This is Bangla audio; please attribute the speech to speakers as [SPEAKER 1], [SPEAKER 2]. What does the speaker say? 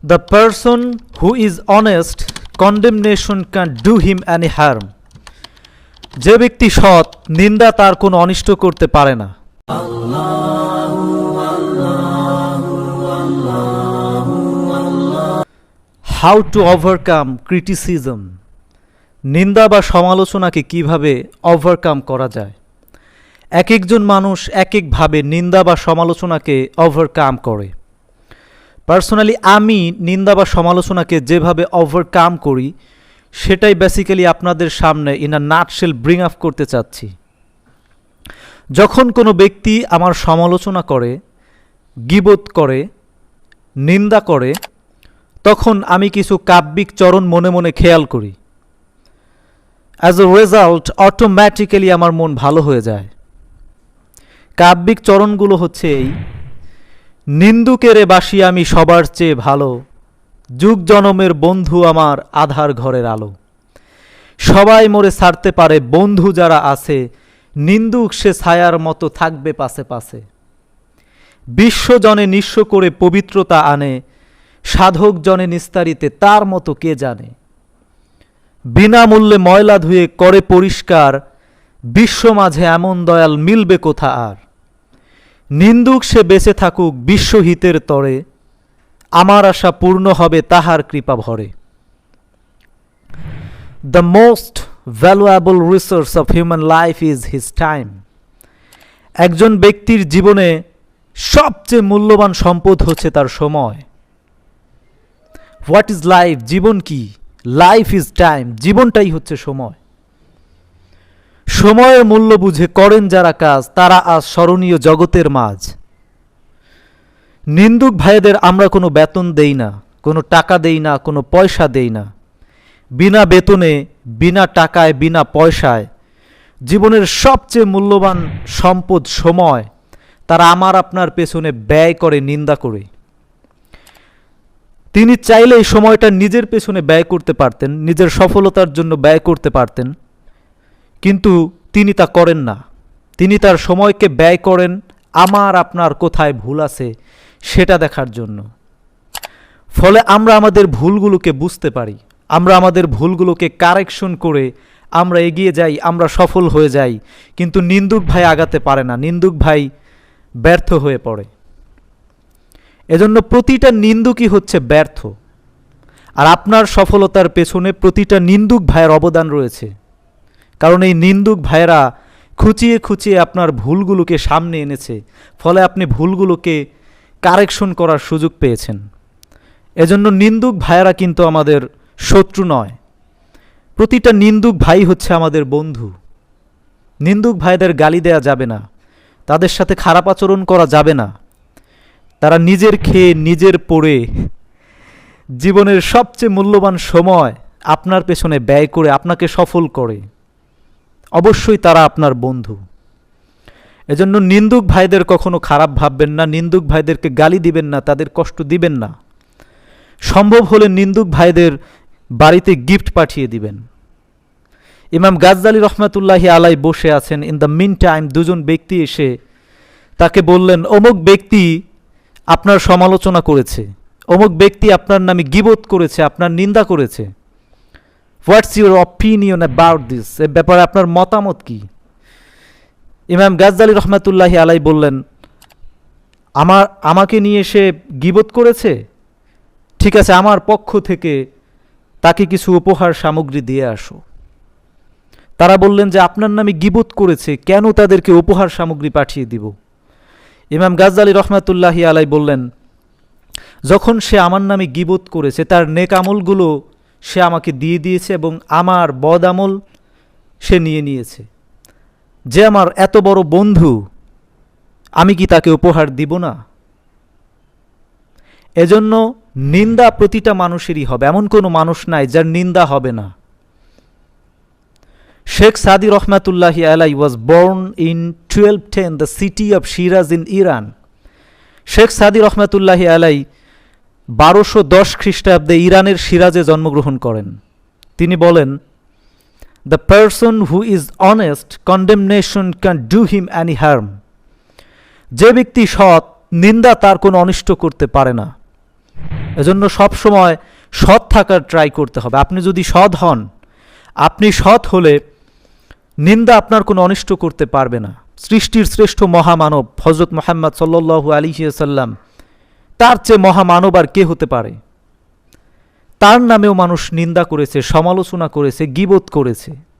[SPEAKER 1] The person who is honest, condemnation can't do him any harm. যে ব্যক্তি সৎ, নিন্দা তার কোনো অনিষ্ট করতে পারে না। How to overcome criticism. নিন্দা বা সমালোচনাকে কিভাবে ওভারকাম করা যায়। এক একজন মানুষ এক একভাবে নিন্দা বা সমালোচনাকে ওভারকাম করে। পার্সোনালি আমি নিন্দা বা সমালোচনাকে যেভাবে ওভারকাম করি সেটাই বেসিক্যালি আপনাদের সামনে in a nutshell bring up করতে চাচ্ছি। যখন কোনো ব্যক্তি আমার সমালোচনা করে, গীবত করে, নিন্দা করে, তখন আমি কিছু কাব্যিক চরণ মনে মনে খেয়াল করি। অ্যাজ এ রেজাল্ট অটোম্যাটিক্যালি আমার মন ভালো হয়ে যায়। কাব্যিক চরণগুলো হচ্ছে এই: নিন্দুকেরে বাসি আমি সবার চেয়ে ভালো, যুগ জনমের বন্ধু আমার আধার ঘরের আলো। সবাই মোরে ছাড়তে পারে, বন্ধু যারা আছে, নিন্দুক সে ছায়ার মতো থাকবে পাশে পাশে। বিশ্বজনে নিঃস্ব করে পবিত্রতা আনে, সাধক জনে নিস্তারিতে তার মতো কে জানে। বিনামূল্যে ময়লা ধুয়ে করে পরিষ্কার, বিশ্ব মাঝে এমন দয়াল মিলবে কোথা আর। নিন্দুক সে বেঁচে থাকুক বিশ্বহিতের তরে, আমার আশা পূর্ণ হবে তাহার কৃপা ভরে। The most valuable resource of human life is his time. একজন ব্যক্তির জীবনে সবচেয়ে মূল্যবান সম্পদ হচ্ছে তার সময়। What is life? জীবন কি? Life is time. জীবনটাই হচ্ছে সময়। সময়ের মূল্য বুঝে করেন যারা কাজ, তারা আজ স্মরণীয় জগতের মাঝ। নিন্দুক ভাইদের আমরা কোনো বেতন দেই না, কোনো টাকা দেই না, কোনো পয়সা দেই না। বিনা বেতনে, বিনা টাকায়, বিনা পয়সায় জীবনের সবচেয়ে মূল্যবান সম্পদ সময় তারা আমার আপনার পেছনে ব্যয় করে, নিন্দা করে। তিনি চাইলে এই সময়টা নিজের পেছনে ব্যয় করতে পারতেন, নিজের সফলতার জন্য ব্যয় করতে পারতেন, কিন্তু তিনি তা করেন না। তিনি তার সময়কে ব্যয় করেন আমার আপনার কোথায় ভুল আছে সেটা দেখার জন্য। ফলে আমরা আমাদের ভুলগুলোকে বুঝতে পারি, আমরা আমাদের ভুলগুলোকে কারেকশন করে আমরা এগিয়ে যাই, আমরা সফল হয়ে যাই। কিন্তু নিন্দুক ভাই আগাতে পারে না, নিন্দুক ভাই ব্যর্থ হয়ে পড়ে। এজন্য প্রতিটা নিন্দুকই হচ্ছে ব্যর্থ। আর আপনার সফলতার পেছনে প্রতিটা নিন্দুক ভাইয়ের অবদান রয়েছে। কারণ এই নিন্দুক ভাইয়েরা খুঁচিয়ে খুঁচিয়ে আপনার ভুলগুলোকে সামনে এনেছে, ফলে আপনি ভুলগুলোকে কারেকশন করার সুযোগ পেয়েছেন। এজন্য নিন্দুক ভাইয়েরা কিন্তু আমাদের শত্রু নয়, প্রতিটা নিন্দুক ভাই হচ্ছে আমাদের বন্ধু। নিন্দুক ভাইদের গালি দেয়া যাবে না, তাদের সাথে খারাপ আচরণ করা যাবে না। তারা নিজের খেয়ে নিজের পড়ে জীবনের সবচেয়ে মূল্যবান সময় আপনার পেছনে ব্যয় করে আপনাকে সফল করে। অবশ্যই তারা আপনার বন্ধু। এজন্য নিন্দুক ভাইদের কখনো খারাপ ভাববেন না, নিন্দুক ভাইদেরকে গালি দিবেন না, তাদের কষ্ট দিবেন না। সম্ভব হলে নিন্দুক ভাইদের বাড়িতে গিফট পাঠিয়ে দিবেন। ইমাম গাজ্জালি রহমাতুল্লাহি আলাই বসে আছেন। ইন দ্য মিন টাইম দুজন ব্যক্তি এসে তাকে বললেন, অমুক ব্যক্তি আপনার সমালোচনা করেছে, অমুক ব্যক্তি আপনার নামে গীবত করেছে, আপনার নিন্দা করেছে। What's your opinion about this? এ ব্যাপারে আপনার মতামত কি? ইমাম গাজ্জালি রহমাতুল্লাহি আলাই বললেন, আমাকে নিয়ে সে গীবত করেছে, ঠিক আছে, আমার পক্ষ থেকে তাকে কিছু উপহার সামগ্রী দিয়ে আসো। তারা বললেন যে আপনার নামে গীবত করেছে, কেন তাদেরকে উপহার সামগ্রী পাঠিয়ে দিব? ইমাম গাজ্জালি রহমাতুল্লাহি আলাই বললেন, যখন সে আমার নামে গীবত করেছে তার নেক আমলগুলো সে আমাকে দিয়ে দিয়েছে এবং আমার বদ আমল সে নিয়ে নিয়েছে। যে আমার এত বড় বন্ধু, আমি কি তাকে উপহার দিব না? এজন্য নিন্দা প্রতিটা মানুষেরই হবে, এমন কোনো মানুষ নাই যার নিন্দা হবে না। Sheikh Sadi Rahmatullahi Alai was born in 1210, the city of Shiraz in Iran. Sheikh Sadi Rahmatullahi Alai 1210 খ্রিস্টাব্দে ইরানের সিরাজে জন্মগ্রহণ করেন। তিনি বলেন, the person who is honest, condemnation can't do him any harm. যে ব্যক্তি সৎ, নিন্দা তার কোনো অনিষ্ট করতে পারে না। এজন্য সব সময় সৎ থাকার ট্রাই করতে হবে। আপনি যদি সৎ হন, আপনি সৎ হলে নিন্দা আপনার কোনো অনিষ্ট করতে পারবে না। সৃষ্টির শ্রেষ্ঠ মহামানব হযরত মুহাম্মদ সাল্লাল্লাহু আলাইহি ওয়াসাল্লাম, তার চেয়ে মহামানব আর কে হতে পারে? তার নামেও মানুষ নিন্দা করেছে, সমালোচনা করেছে, গীবত করেছে।